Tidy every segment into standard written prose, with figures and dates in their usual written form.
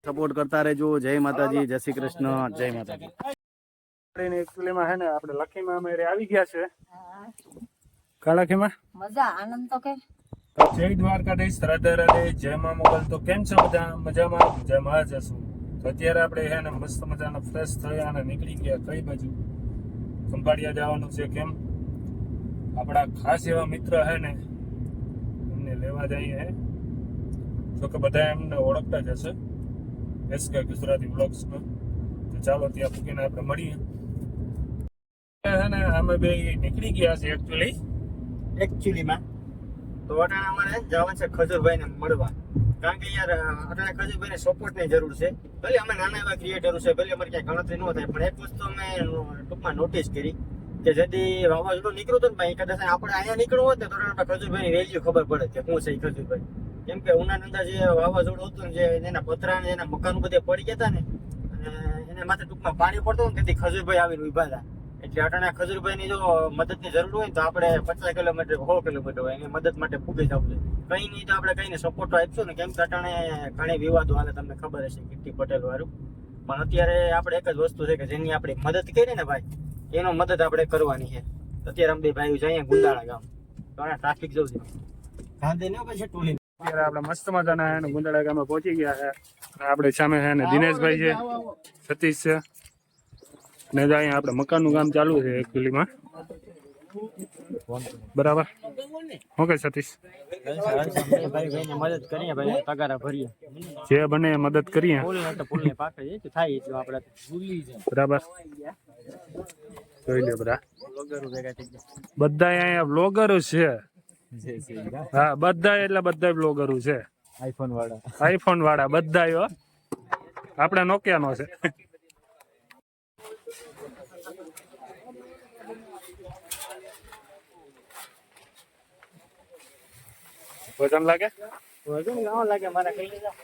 Support કરતા રહેજો। જય માતાજી, જય શ્રી કૃષ્ણ, જય માતાજી। એકચ્યુઅલીમાં હે ને આપણે લખીમાં અમે આવી ગયા છે। કાળાખીમાં મજા આનંદ તો કે જય દ્વારકાધીશ, રાધે રાધે, જય મા મોગલ। તો કેમ છો બધા? મજામાં? મજામાં જ હશું। તો અત્યારે આપણે હે ને મસ્ત મજાના ફ્રેશ થયા અને નીકળી ગયા કઈ બાજુ? ખંભાળિયા જવાનું છે। કેમ? આપણા ખાસ એવા મિત્ર હે ને એમને લેવા જઈએ હે। જો કે બધા એમને ઓળખતા જ હશે SK ગુજરાતી બ્લોગ્સમાં। તો ચાલો ત્યાં પૂકીને આપણે મળીએ હે ને। અમે બે નીકળી ગયા છે એકચ્યુઅલીમાં। તો અટાણે અમારે જવાનું છે ખજૂરભાઈને મળવા, કારણ કે યાર અટાણે ખજૂરભાઈને સપોર્ટની જરૂર છે। ભલે અમે નાના એવા ક્રિએટરો છે, ભલે અમારે ક્યાંય ગણતરી ન થાય, પણ એક વસ્તુ અમે ટૂંકમાં નોટિસ કરી કે જેથી વાવાઝોડું નીકળ્યું હતું ને ભાઈ, કદાચ આપણે અહીંયા નીકળવું હોત ને તો આપણે ખજૂરભાઈની વેલ્યુ ખબર પડે કે શું છે ખજૂરભાઈ। કેમ કે ઉનાની અંદર જે વાવાઝોડું હતું ને, જે એના પતરા ને એના મકાન બધે પડી ગયા હતા ને, અને એને માથે ટૂંકમાં પાણી પડતું ને, તેથી ખજૂરભાઈ આવીને ઉભા હતા। એટલે અટાણે ખજૂરભાઈની જો મદદની જરૂર હોય ને તો આપણે 50 કિલોમીટર 100 કિલોમીટર હોય એની મદદ માટે પૂગી જવું છે। કંઈ નહીં તો આપણે કઈને સપોર્ટ આપશું ને, કેમ કે અટાણે ઘણી વિવાદો હાલે, તમને ખબર હશે કીર્તિ પટેલ વાળું। પણ અત્યારે આપણે એક જ વસ્તુ છે કે જેની આપણે મદદ કરી ને ભાઈ, એનો મદદ આપણે કરવાની છે। અત્યારે અમે ભાઈ જઈએ ગુંદાળા ગામ, તો ટ્રાફિક જવું છે ગાંધે ને પછી ટોલી। અત્યારે આપણે મસ્ત મજાના હે ને ગુંદાળા ગામે પહોંચી ગયા છે। આપણે સામે હે ને દિનેશભાઈ છે, સતીશ છે, ને અહીંયા આપણે મકાનનું કામ ચાલુ છે એકચ્યુઅલીમાં, બરાબર? ઓકે સતીશ, મદદ કરીએ ભાઈ, તગારા ભરીએ, જે બને મદદ કરીએ, બરાબર? જોઈ લે બધા અહીંયા બ્લોગરો છે। હા, બધા એટલે બધા બ્લોગરો છે, આઈફોન વાળા બધા। આપણે નોકિયાનો છે। વજન લાગે? વજન ઘણો લાગે મારા કઈ લીધા।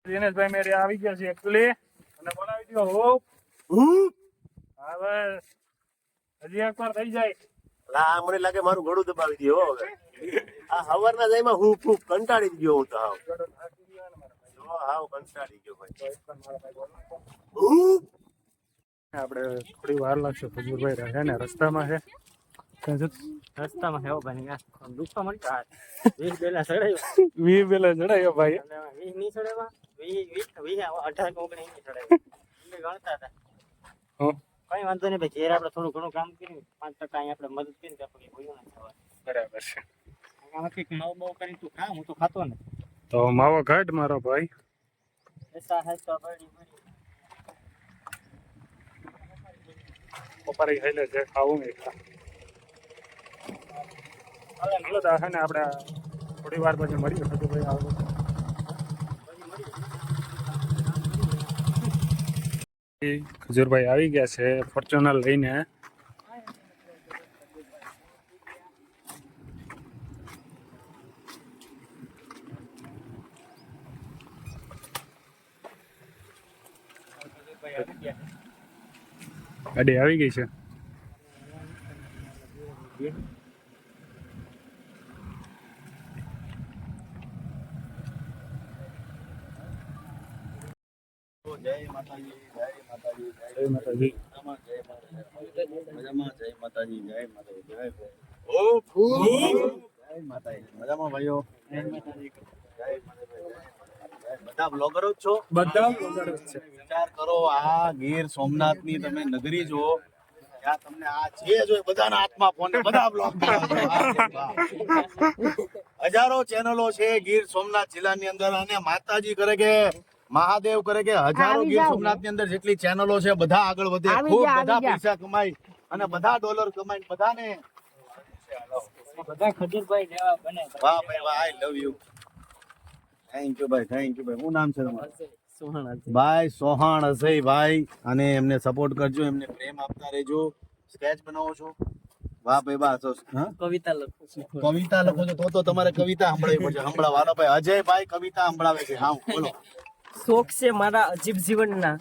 દિનેશભાઈ મેરે આવી ગયા છે એકચ્યુઅલી, અને બોલાવી દો હોપ। હવે હજી એકવાર થઈ જાય। લા મને લાગે મારું ગળું દબાવી દે હો હવે। આ હવારના જઈમાં હું ખૂબ કંટાળી ગયો હું તો હાવ કંટાળી ગયો ભાઈ। આપણે થોડી વાર લાગશે, ખજૂરભાઈ રહે ને રસ્તામાં છે, રસ્તામાં છે ભાઈ, દુખવા મળતા 20 બેલા ચડાયો, 20 બેલા ચડાયો ભાઈ, 20 ની ચડાવ્યા, 18 19 ની ચડાવ્યા, ગણતા હતા। કઈ વાંધો નહીં ભાઈ, ઘેર આપણે થોડું ઘણું કામ કર્યું, 5% અહીંયા આપણે મદદ કરી તો આપણે ભૂલ્યું ના થવાય, બરાબર છે। આમાં કંઈક માવો બાવો કરી તું ખા, હું તો ખાતો ને। તો માવો ઘાટ મારો ભાઈ, એસા હે તો બડી બડી ઉપર ખાઈ લે છે, ખાવું નહીં ખા। હાલો તો હે ને આપણે થોડી વાર પછી મળીએ ખજૂરભાઈ આવો। ખજૂરભાઈ આવી ગયા છે ફોર્ચ્યુનર લઈને। ગાડી આવી ગઈ છે। જય માતાજી, જય માતાજી, જય માતાજી, મજામાં, જય માતાજી, જય માતાજી, જય માતાજી, મજામાં ભાઈઓ, જય માતાજી, જય માતાજી। બધા બ્લોગરો જ છો? બધા બ્લોગરો છે। વિચાર કરો, આ ગીર સોમનાથ ની તમે નગરી જો, ત્યાં તમને આ જે જો બધાના હાથમાં ફોન, બધા બ્લોગ હજારો ચેનલો છે ગીર સોમનાથ જિલ્લાની અંદર, અને માતાજી કરે કે મહાદેવ કરે કે હજારો ગીર સોમનાથ ની અંદર જેટલી ચેનલો છે બધા આગળ વધે, ખૂબ બધા પૈસા કમાય અને બધા ડોલર કમાય, બધાને બધા ખજૂરભાઈ જેવા બને। વાહ ભાઈ વાહ, આઈ લવ યુ, થેન્ક યુ ભાઈ, થેન્ક યુ ભાઈ। શું નામ છે તમારું? ભાઈ સોહાણ અજય ભાઈ, અને એમને સપોર્ટ કરજો, એમને પ્રેમ આપતા રહેજો। સ્કેચ બનાવો છો? વાહ ભાઈ વાહ. તો કવિતા લખું છું. કવિતા લખો છો તો તમારે કવિતા સંભળાવી પડશે. સંભળાવવાનો ભાઈ અજયભાઈ કવિતા સંભળાવે છે. હા બોલો. શોખ છે મારા અજીબ જીવનના,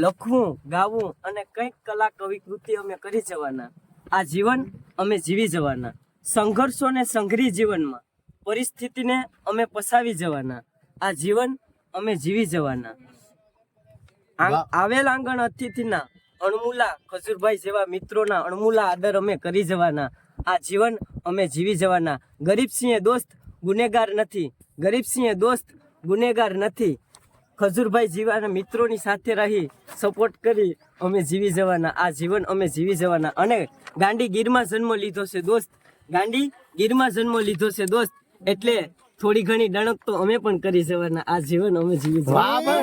લખવું ગાવું અને કંઈક કલા કવિ કૃતિ અમે કરી જવાના. આ જીવન અમે જીવી જવાના. સંઘર્ષોને સંઘરી જીવનમાં પરિસ્થિતિને અમે પસાવી જવાના. આ જીવન અમે જીવી જવાના. આવેલ આંગણ અતિથિના અણમુલા ખજૂરભાઈ જેવા મિત્રોના અણમુલા આદર અમે કરી જવાના. આ જીવન અમે જીવી જવાના. ગરીબસિંહે દોસ્ત ગુનેગાર નથી, ગરીબસિંહે દોસ્ત ગુનેગાર નથી. ખજૂરભાઈ જેવા મિત્રોની સાથે રહી સપોર્ટ કરી અમે જીવી જવાના. આ જીવન અમે જીવી જવાના. અને ગાંડી ગીરમાં જન્મ લીધો છે દોસ્ત, ગાંડી ગીરમાં જન્મ લીધો છે દોસ્ત, એટલે થોડી ઘણી ડણક તો અમે પણ કરી જવાના. આ જીવન અમે જીવી જવાના.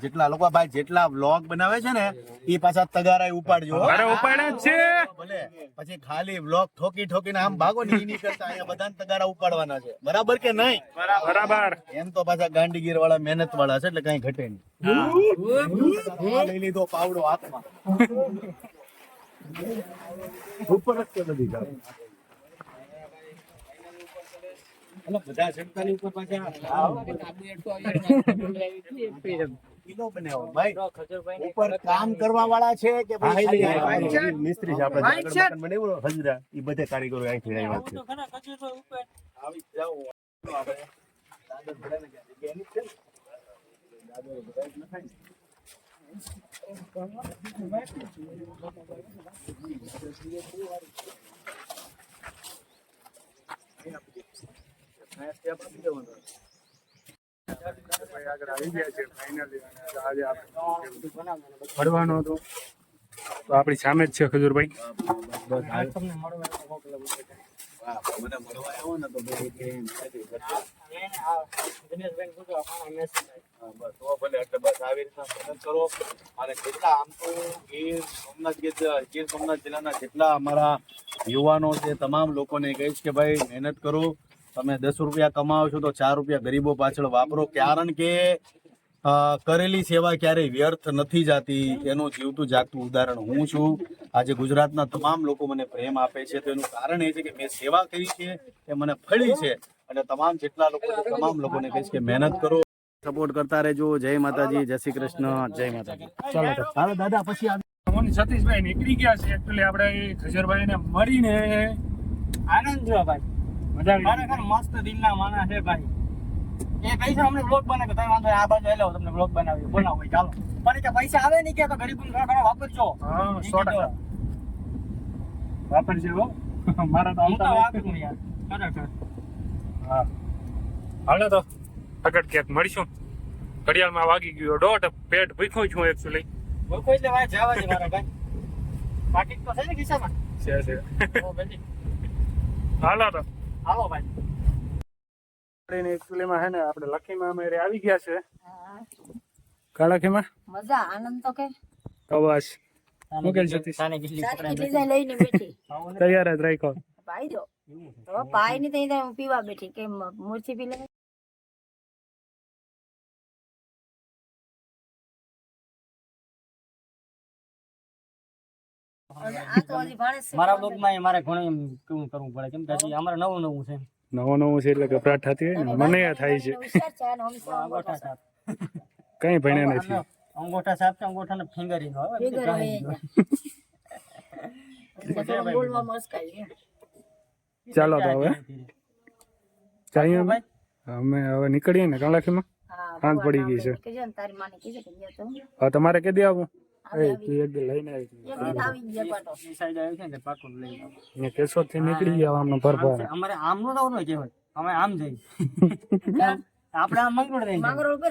જેટલા લોકો ભાઈ જેટલા વ્લોગ બનાવે છે ને એ પાછા તગારા ઉપાડજો હો. અરે ઉપાડે જ છે. ભલે પછી ખાલી વ્લોગ ઠોકીને આમ ભાગો ને ઈ નહીં કરતા. અહીંયા બધાને તગારા ઉપાડવાના છે. બરાબર કે નહીં? બરાબર. એમ તો પાછા ગાંડીગીર વાળા મહેનત વાળા છે એટલે કઈ ઘટે નહીં. લઈ લીધો પાવડો હાથમાં. ઉપર જ તો નથી જાવ. બધા સડતાની ઉપર પાછા કિલો બનાવો ભાઈ. ઉપર કામ કરવા વાળા છે કે ભાઈ મિસ્ત્રી છે આપણે બનાવ્યો હજરા ઈ બધે કારીગરો અહીંથી આવ્યા છે. આવી જાવ આપણે દાદર ભરાને જગ્યા ની છે. દાદર ભરાય ન થાય. પડવાનો હતો તો આપણી સામે જ છે ખજૂરભાઈ. મને મળવા આવ્યો ને તો ભાઈ કે બસ તો ભલે એટલે બસ આવી રીતના મદદ કરો. અને જેટલા આમ તો ગીર સોમનાથ જિલ્લાના જેટલા અમારા યુવાનો છે તમામ લોકોને કહીશ કે ભાઈ મહેનત કરો. તમે 10 રૂપિયા કમાવો છો તો 4 રૂપિયા ગરીબો પાછળ વાપરો. કારણ કે કરેલી સેવા ક્યારેય વ્યર્થ નથી જાતી. એનું જીવતું જાગતું ઉદાહરણ હું છું. આજે ગુજરાતના તમામ લોકો મને પ્રેમ આપે છે તો એનું કારણ એ છે કે મેં સેવા કરી છે એ મને ફળી છે. અને તમામ જેટલા લોકો છે તમામ લોકોને કહીશ કે મહેનત કરો, સપોર્ટ કરતા રહેજો. જય માતાજી, જય શ્રી કૃષ્ણ, જય માતાજી. ચાલો દાદા પછી સતીશભાઈ નીકળી ગયા છે. એકચ્યુઅલી આપણે ખજૂરભાઈ ને મળીને આનંદ જો ભાઈ, મજા આવી. ખરેખર મસ્ત દિલના માણસ છે ભાઈ. એ કઈ છે અમને બ્લોગ બનાવે, તમે વાંધો નહીં, આ બાજુ આવો તમને બ્લોગ બનાવો ભાઈ, ચાલો. પણ કે પૈસા આવે નહીં કે તો ગરીબોને થોડા ઘણા વાપરજો. હા 100% વાપરજો હો. મારા તો હું તો આવતા વાપરું યાર ખરેખર. હા હાલો તો આગળ ક્યાંક મળીશું. ઘડિયાળમાં વાગી ગયો દોઢ. પેટ ભૂખ્યો છું એકચ્યુઅલી. કોઈ એટલે ભાઈ જવા દે મારા ભાઈ. પાકીટ તો છે ને ખિસ્સામાં? છે ઓ ભાઈ હાલો તો હાલો ભાઈ. એકચ્યુઅલીમાં હે ને આપણે લખીમાં અમે આવી ગયા છે. કાળાખીમાં મજા આનંદ તો કે કવાસ મુકેલ સતીશ સાને કેટલી સારી ડિઝાઇન લઈને બેઠી તૈયાર જ રાખ્યો. પાઈ દો તો પાઈ ની તઈ હું પીવા બેઠી કે મૂર્તિ પી લે. આ તો હજી ભાણેજ છે. મારા બ્લોગમાં મારે ઘણું એમ કેવું કરવું પડે કેમ કે હજી અમારે નવું નવું છે. નવું છે એટલે ગભરાટ થતી હોય ને. મને એ થાય છે. હોશિયાર છે અને હમણાં અંગોઠા સાપ, કઈ ભણ્યા નથી. અંગોઠા સાપ છે, અંગોઠાને ફિંગરિંગ હોય ફિંગર હોય. થોડું બોલવામાં મુશ્કેલ છે. ચાલો તો હવે જઈએ અમે હવે નીકળીએ ને કાળાખીમાં. હા સાંજ પડી ગઈ છે. કીધું ને તારી માને કીધું કે ગયા તો હવે તમારે કેદી આવું? આવે, એ તું એક દી લઈને આવી. એક દિન આવી ગયા પાટો. એ સાઈડ આવી છે ને પાકું લઈ આવો. અહીંયા કેશોદ થી નીકળી ગયા આમનો ભરભર. અમારે આમનું તો ન કહેવાય, અમે આમ જઈએ આપણે આમ મંગળોળ દઈને માંગરોળ પર